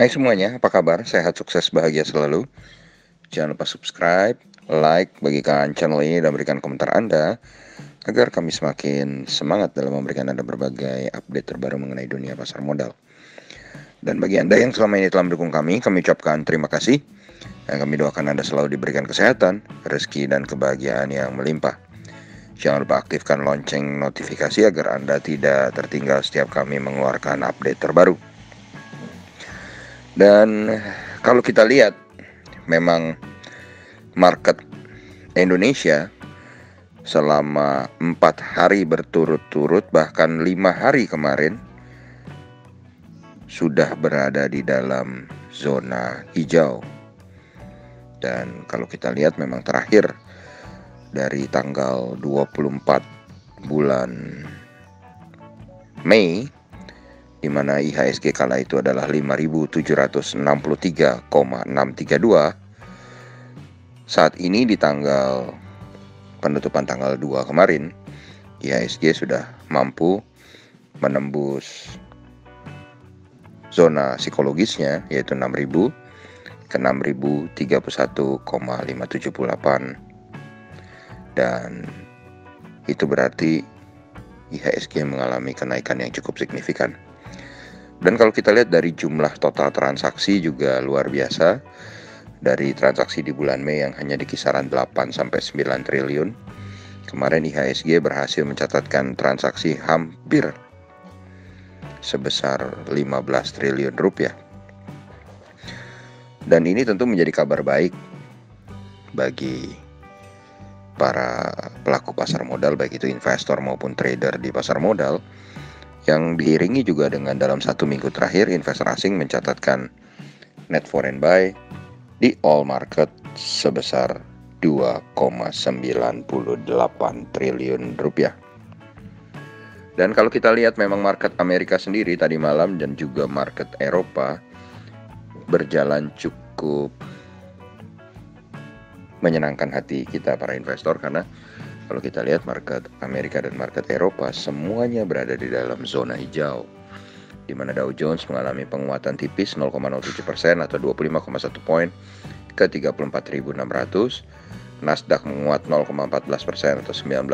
Hai semuanya, apa kabar? Sehat, sukses, bahagia selalu. Jangan lupa subscribe, like, bagikan channel ini, dan berikan komentar Anda agar kami semakin semangat dalam memberikan Anda berbagai update terbaru mengenai dunia pasar modal. Dan bagi Anda yang selama ini telah mendukung kami ucapkan terima kasih. Dan kami doakan Anda selalu diberikan kesehatan, rezeki, dan kebahagiaan yang melimpah. Jangan lupa aktifkan lonceng notifikasi agar Anda tidak tertinggal setiap kami mengeluarkan update terbaru. Dan kalau kita lihat, memang market Indonesia selama 4 hari berturut-turut, bahkan 5 hari kemarin, sudah berada di dalam zona hijau. Dan kalau kita lihat, memang terakhir dari tanggal 24 bulan Mei, di mana IHSG kala itu adalah 5.763,632. Saat ini di penutupan tanggal 2 kemarin, IHSG sudah mampu menembus zona psikologisnya, yaitu 6.000 ke 6.031,578. Dan itu berarti IHSG mengalami kenaikan yang cukup signifikan. Dan kalau kita lihat dari jumlah total transaksi juga luar biasa. Dari transaksi di bulan Mei yang hanya di kisaran 8-9 triliun, kemarin IHSG berhasil mencatatkan transaksi hampir sebesar 15 triliun rupiah. Dan ini tentu menjadi kabar baik bagi para pelaku pasar modal, baik itu investor maupun trader di pasar modal, yang diiringi juga dengan dalam 1 minggu terakhir investor asing mencatatkan net foreign buy di all market sebesar 2,98 triliun rupiah. Dan kalau kita lihat, memang market Amerika sendiri tadi malam dan juga market Eropa berjalan cukup menyenangkan hati kita para investor, karena kalau kita lihat market Amerika dan market Eropa semuanya berada di dalam zona hijau, di mana Dow Jones mengalami penguatan tipis 0,07% atau 25,1 poin ke 34.600. Nasdaq menguat 0,14% atau 19,9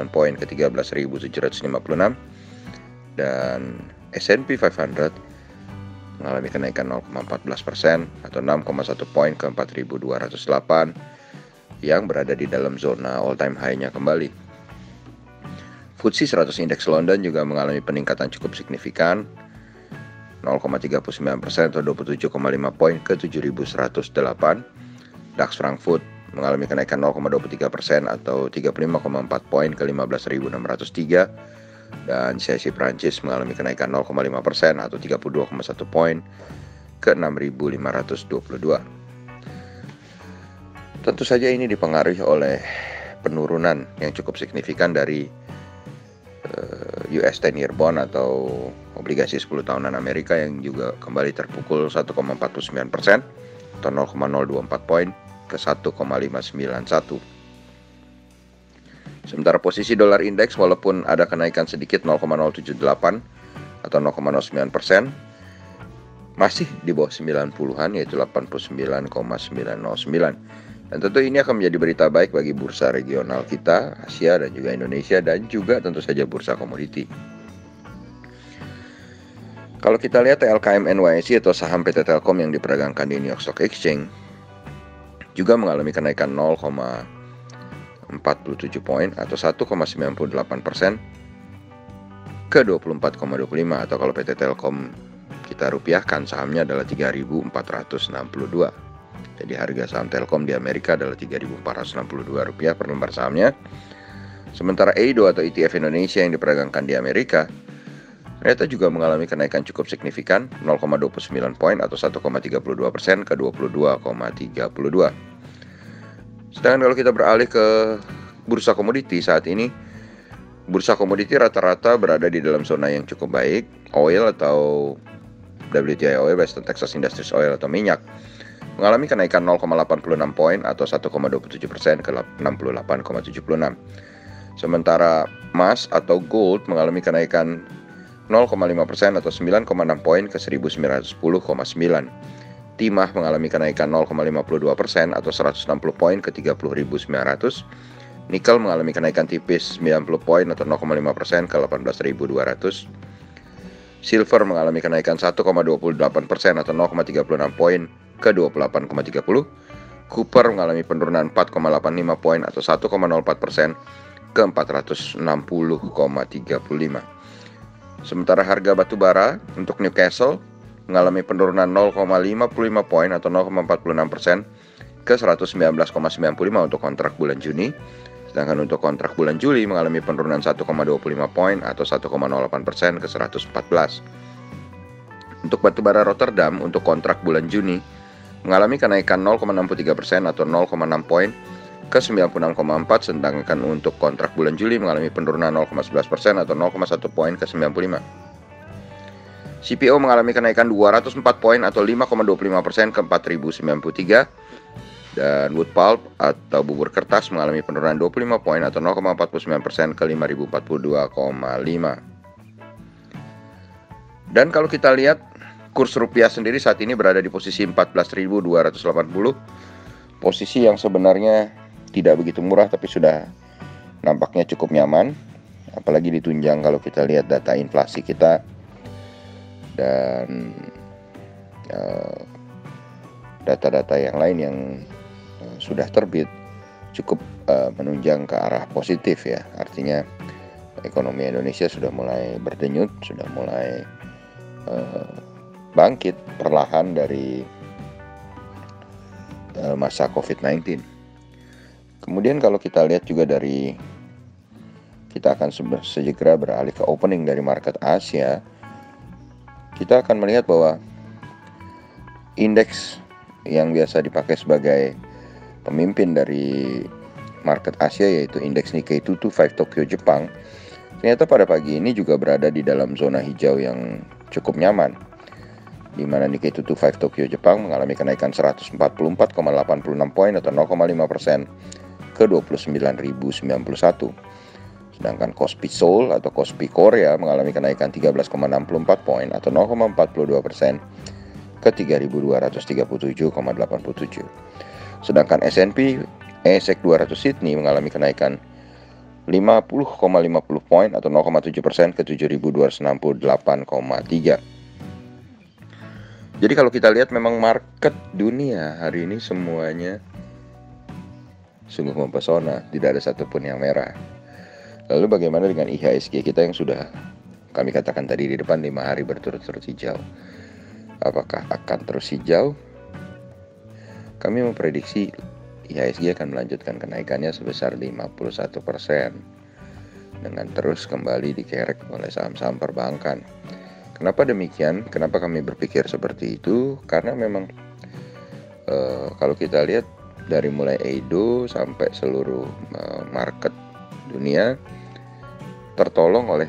poin ke 13.756. Dan S&P 500 mengalami kenaikan 0,14% atau 6,1 poin ke 4.208, yang berada di dalam zona all time high-nya kembali. FTSE 100 Index London juga mengalami peningkatan cukup signifikan 0,39% atau 27,5 poin ke 7.108. DAX Frankfurt mengalami kenaikan 0,23% atau 35,4 poin ke 15.603. Dan CAC Prancis mengalami kenaikan 0,5% atau 32,1 poin ke 6.522. Tentu saja ini dipengaruhi oleh penurunan yang cukup signifikan dari US 10-year bond atau obligasi 10 tahunan Amerika, yang juga kembali terpukul 1,49% atau 0,024 poin ke 1,591. Sementara posisi dolar indeks, walaupun ada kenaikan sedikit 0,078 atau 0,09%, masih di bawah 90-an, yaitu 89,909. Dan tentu ini akan menjadi berita baik bagi bursa regional kita, Asia dan juga Indonesia, dan juga tentu saja bursa komoditi. Kalau kita lihat TLKM NYSE atau saham PT Telkom yang diperdagangkan di New York Stock Exchange juga mengalami kenaikan 0,47 poin atau 1,98% ke 24,25, atau kalau PT Telkom kita rupiahkan, sahamnya adalah 3.462. Jadi harga saham Telkom di Amerika adalah 3.462 rupiah per lembar sahamnya. Sementara EIDO atau ETF Indonesia yang diperdagangkan di Amerika ternyata juga mengalami kenaikan cukup signifikan 0,29 poin atau 1,32% ke 22,32. Sedangkan kalau kita beralih ke bursa komoditi, saat ini bursa komoditi rata-rata berada di dalam zona yang cukup baik. Oil atau WTI oil, Western Texas Industries Oil atau minyak, mengalami kenaikan 0,86 poin atau 1,27% ke 68,76. Sementara emas atau gold mengalami kenaikan 0,5% atau 9,6 poin ke 1910,9. Timah mengalami kenaikan 0,52% atau 160 poin ke 30.900. Nikel mengalami kenaikan tipis 90 poin atau 0,5% ke 18.200. Silver mengalami kenaikan 1,28% atau 0,36 poin ke 28,30. Copper mengalami penurunan 4,85 poin atau 1,04% ke 460,35. Sementara harga batu bara untuk Newcastle mengalami penurunan 0,55 poin atau 0,46% ke 119,95 untuk kontrak bulan Juni. Sedangkan untuk kontrak bulan Juli mengalami penurunan 1,25 poin atau 1,08% ke 114. Untuk batu bara Rotterdam untuk kontrak bulan Juni mengalami kenaikan 0,63% atau 0,6 poin ke 96,4, sedangkan untuk kontrak bulan Juli mengalami penurunan 0,11% atau 0,1 poin ke 95. CPO mengalami kenaikan 204 poin atau 5,25% ke 4.093, dan wood pulp atau bubur kertas mengalami penurunan 25 poin atau 0,49% ke 5.042,5. Dan kalau kita lihat kurs rupiah sendiri saat ini berada di posisi 14.280, posisi yang sebenarnya tidak begitu murah tapi sudah nampaknya cukup nyaman, apalagi ditunjang kalau kita lihat data inflasi kita dan data-data yang lain yang sudah terbit cukup menunjang ke arah positif ya. Artinya ekonomi Indonesia sudah mulai berdenyut, sudah mulai bangkit perlahan dari masa COVID-19. Kemudian kalau kita lihat juga kita akan segera beralih ke opening dari market Asia. Kita akan melihat bahwa indeks yang biasa dipakai sebagai pemimpin dari market Asia yaitu indeks Nikkei 225 Tokyo Jepang, ternyata pada pagi ini juga berada di dalam zona hijau yang cukup nyaman, di mana Nikkei 225 Tokyo Jepang mengalami kenaikan 144,86 poin atau 0,5% ke 29.091. Sedangkan Kospi Seoul atau Kospi Korea mengalami kenaikan 13,64 poin atau 0,42% ke 3.237,87. Sedangkan S&P ASX 200 Sydney mengalami kenaikan 50,50 poin atau 0,7% ke 7.268,3. Jadi kalau kita lihat memang market dunia hari ini semuanya sungguh mempesona, tidak ada satupun yang merah. Lalu bagaimana dengan IHSG kita yang sudah kami katakan tadi di depan 5 hari berturut-turut hijau? Apakah akan terus hijau? Kami memprediksi IHSG akan melanjutkan kenaikannya sebesar 51% dengan terus kembali dikerek oleh saham-saham perbankan. Kenapa demikian? Kenapa kami berpikir seperti itu? Karena memang kalau kita lihat dari mulai Edo sampai seluruh market dunia tertolong oleh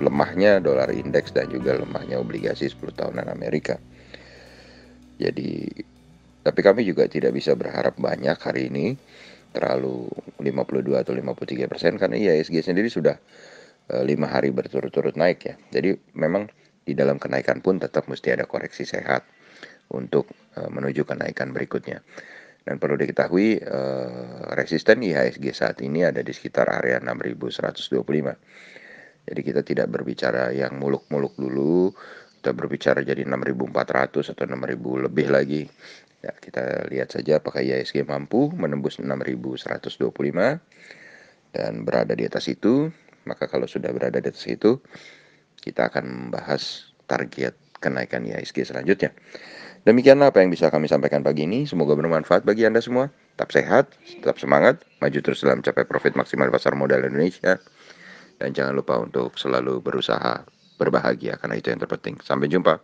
lemahnya dolar indeks dan juga lemahnya obligasi 10 tahunan Amerika. Jadi, tapi kami juga tidak bisa berharap banyak hari ini, terlalu 52 atau 53%, karena IHSG sendiri sudah 5 hari berturut-turut naik ya. Jadi memang di dalam kenaikan pun tetap mesti ada koreksi sehat untuk menuju kenaikan berikutnya. Dan perlu diketahui resisten IHSG saat ini ada di sekitar area 6.125. Jadi kita tidak berbicara yang muluk-muluk dulu, kita berbicara jadi 6.400 atau 6.000 lebih lagi. Ya, kita lihat saja apakah IHSG mampu menembus 6.125 dan berada di atas itu. Maka kalau sudah berada di atas itu, kita akan membahas target kenaikan IHSG selanjutnya. Demikianlah apa yang bisa kami sampaikan pagi ini. Semoga bermanfaat bagi Anda semua. Tetap sehat, tetap semangat, maju terus dalam mencapai profit maksimal di pasar modal Indonesia. Dan jangan lupa untuk selalu berusaha berbahagia, karena itu yang terpenting. Sampai jumpa.